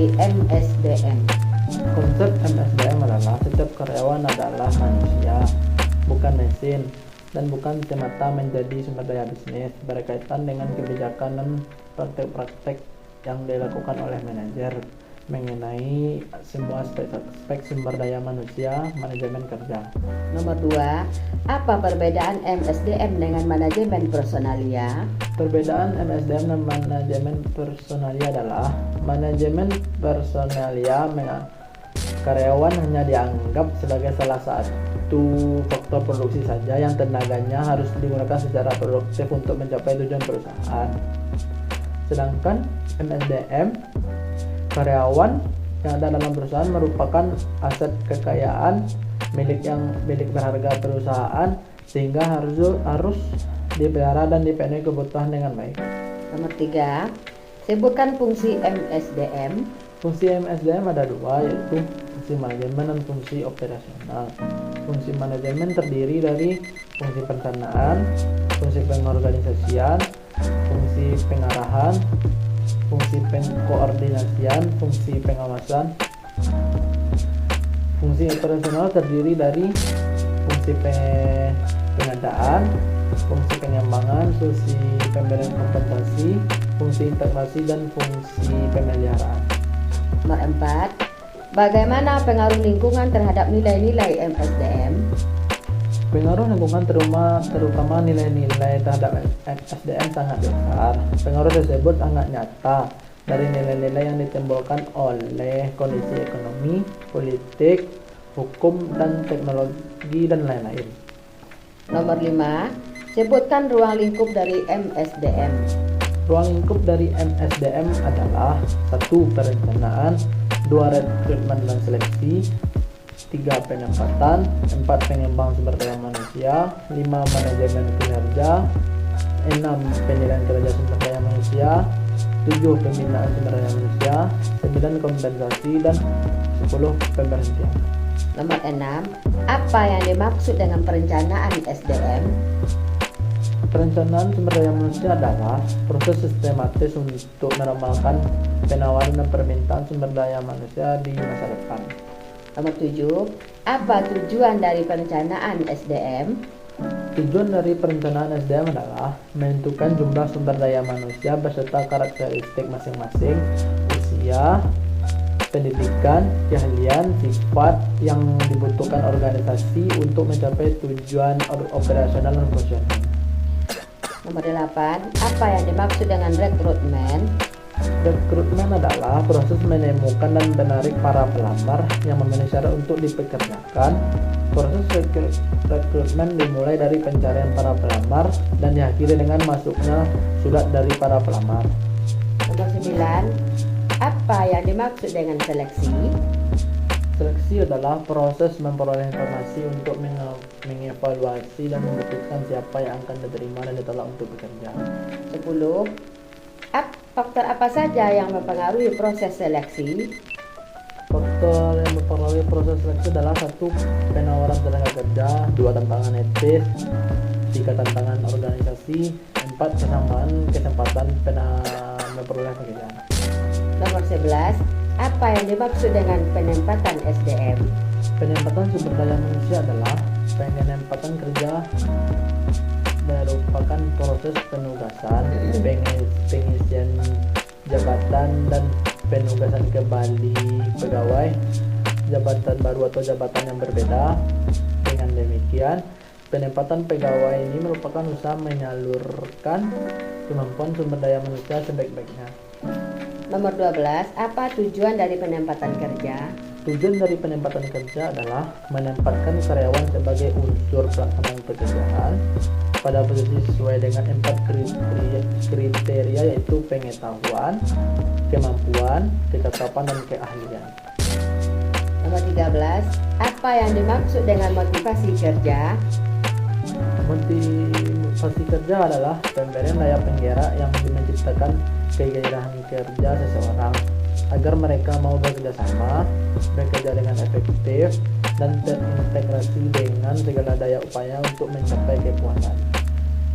dari MSDM? Konsep MSDM adalah setiap karyawan adalah manusia, bukan mesin, dan bukan semata menjadi sumber daya bisnis. Berkaitan dengan kebijakan dan praktek-praktek yang dilakukan oleh manajer mengenai semua aspek sumber daya manusia, manajemen kerja. Nomor 2, apa perbedaan MSDM dengan manajemen personalia? Perbedaan MSDM dan manajemen personalia adalah manajemen personalia karyawan hanya dianggap sebagai salah satu faktor produksi saja yang tenaganya harus digunakan secara produktif untuk mencapai tujuan perusahaan. Sedangkan MSDM, karyawan yang ada dalam perusahaan merupakan aset kekayaan milik berharga perusahaan, sehingga harus dipelihara dan dipenuhi kebutuhan dengan baik. Nomor 3, sebutkan fungsi MSDM. Fungsi MSDM ada dua, yaitu fungsi manajemen dan fungsi operasional. Fungsi manajemen terdiri dari fungsi perencanaan, fungsi pengorganisasian, fungsi pengarahan, fungsi pengkoordinasian, fungsi pengawasan. Fungsi operasional terdiri dari fungsi pengadaan, fungsi pengembangan, fungsi pemberian kompensasi, fungsi integrasi, dan fungsi pemeliharaan. Nomor 4, bagaimana pengaruh lingkungan terhadap nilai-nilai MSDM? Pengaruh lingkungan terutama nilai-nilai terhadap SDM sangat besar. Pengaruh tersebut sangat nyata dari nilai-nilai yang ditimbulkan oleh kondisi ekonomi, politik, hukum, dan teknologi, dan lain-lain. Nomor 5, sebutkan ruang lingkup dari MSDM. Ruang lingkup dari MSDM adalah 1. Perencanaan, 2. Rekrutmen dan seleksi, 3. Penempatan, 4. Pengembangan sumber daya manusia, 5. Manajemen kinerja, 6. Penilaian kerja sumber daya manusia, 7. Pembinaan sumber daya manusia, 9. Kompensasi, dan 10. Pemberhentian. Nomor 6, apa yang dimaksud dengan perencanaan SDM? Perencanaan sumber daya manusia adalah proses sistematis untuk meramalkan penawaran dan permintaan sumber daya manusia di masa depan. Nomor 7, apa tujuan dari perencanaan SDM? Tujuan dari perencanaan SDM adalah menentukan jumlah sumber daya manusia beserta karakteristik masing-masing, usia, pendidikan, keahlian, sifat yang dibutuhkan organisasi untuk mencapai tujuan operasional dan fungsional. Nomor 8, apa yang dimaksud dengan rekrutmen? Rekrutmen adalah proses menemukan dan menarik para pelamar yang memenuhi syarat untuk dipekerjakan. Proses rekrutmen dimulai dari pencarian para pelamar dan diakhiri dengan masuknya surat dari para pelamar. Nomor 9, apa yang dimaksud dengan seleksi? Seleksi adalah proses memperoleh informasi untuk mengevaluasi dan memutuskan siapa yang akan diterima dan ditolak untuk bekerja. 10, faktor apa saja yang mempengaruhi proses seleksi? Faktor yang mempengaruhi proses seleksi adalah 1. Penawaran tenaga kerja, 2. Tantangan etis, 3. Tantangan organisasi, 4. Kesempatan memperoleh pekerjaan. Nomor 11, apa yang dimaksud dengan penempatan SDM? Penempatan sumber daya manusia adalah penempatan kerja merupakan proses penugasan, pengisian jabatan, dan penugasan kembali pegawai jabatan baru atau jabatan yang berbeda. Dengan demikian, penempatan pegawai ini merupakan usaha menyalurkan kemampuan sumber daya manusia sebaik-baiknya. Nomor 12, apa tujuan dari penempatan kerja? Tujuan dari penempatan kerja adalah menempatkan karyawan sebagai unsur pelaksanaan pekerjaan pada posisi sesuai dengan 4 kriteria, yaitu pengetahuan, kemampuan, kecakapan, dan keahlian. Nomor 13, apa yang dimaksud dengan motivasi kerja? Motivasi kerja adalah pemberian daya penggerak yang menciptakan kegairahan kerja seseorang agar mereka mau bekerja sama, bekerja dengan efektif, dan terintegrasi dengan segala daya upaya untuk mencapai kepuasan.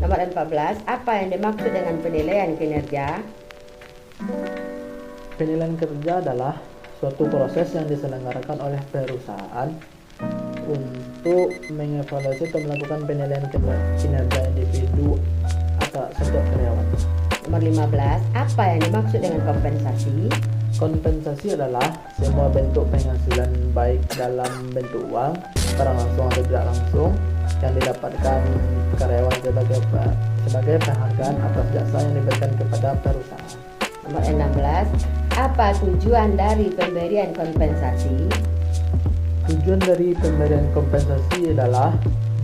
Nomor 14, apa yang dimaksud dengan penilaian kinerja? Penilaian kerja adalah suatu proses yang diselenggarakan oleh perusahaan untuk mengevaluasi atau melakukan penilaian kinerja individu atau setiap karyawan. Nomor 15, apa yang dimaksud dengan kompensasi? Kompensasi adalah semua bentuk penghasilan baik dalam bentuk uang, secara langsung atau tidak langsung, yang didapatkan karyawan sebagai penghargaan atas jasa yang diberikan kepada perusahaan. Nomor 16, apa tujuan dari pemberian kompensasi? Tujuan dari pemberian kompensasi adalah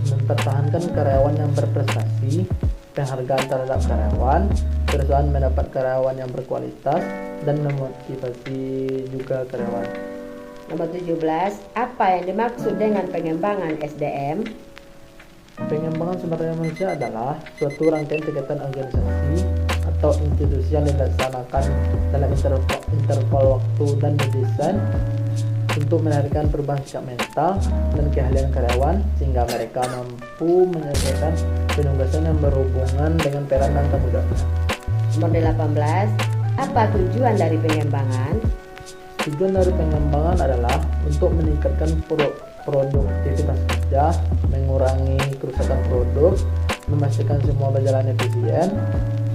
mempertahankan karyawan yang berprestasi, penghargaan terhadap karyawan, perusahaan mendapat karyawan yang berkualitas, dan memotivasi juga karyawan. Nomor 17, apa yang dimaksud dengan pengembangan SDM? Pengembangan sumber daya manusia adalah suatu rangkaian kegiatan organisasi atau institusi yang dilaksanakan dalam interval waktu dan didesain untuk melahirkan perubahan sikap mental dan keahlian karyawan sehingga mereka mampu menyelesaikan penugasan yang berhubungan dengan peran dan tanggung jawabnya. Nomor 18, apa tujuan dari pengembangan? Tujuan dari pengembangan adalah untuk meningkatkan produktivitas kerja, mengurangi kerusakan produk, memastikan semua berjalan efisien,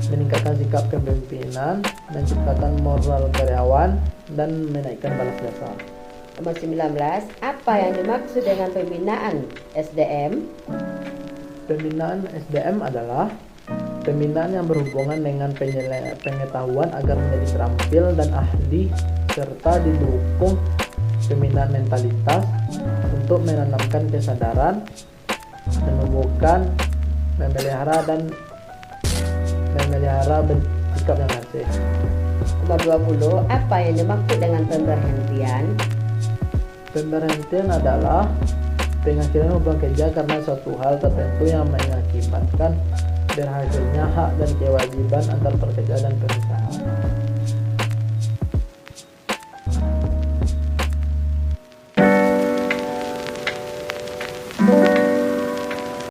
meningkatkan sikap kepemimpinan, menciptakan moral karyawan, dan menaikkan balas jasa. Nomor 19, apa yang dimaksud dengan pembinaan SDM? Pembinaan SDM adalah pembinaan yang berhubungan dengan pengetahuan agar menjadi terampil dan ahli, serta didukung pembinaan mentalitas untuk menanamkan kesadaran, menumbuhkan, memelihara sikap yang bersih. Nomor 20, apa yang dimaksud dengan pemberhentian? Pemberhentian adalah pengakhiran hubungan kerja karena suatu hal tertentu yang mengakibatkan berakhirnya hak dan kewajiban antar pekerja dan perusahaan.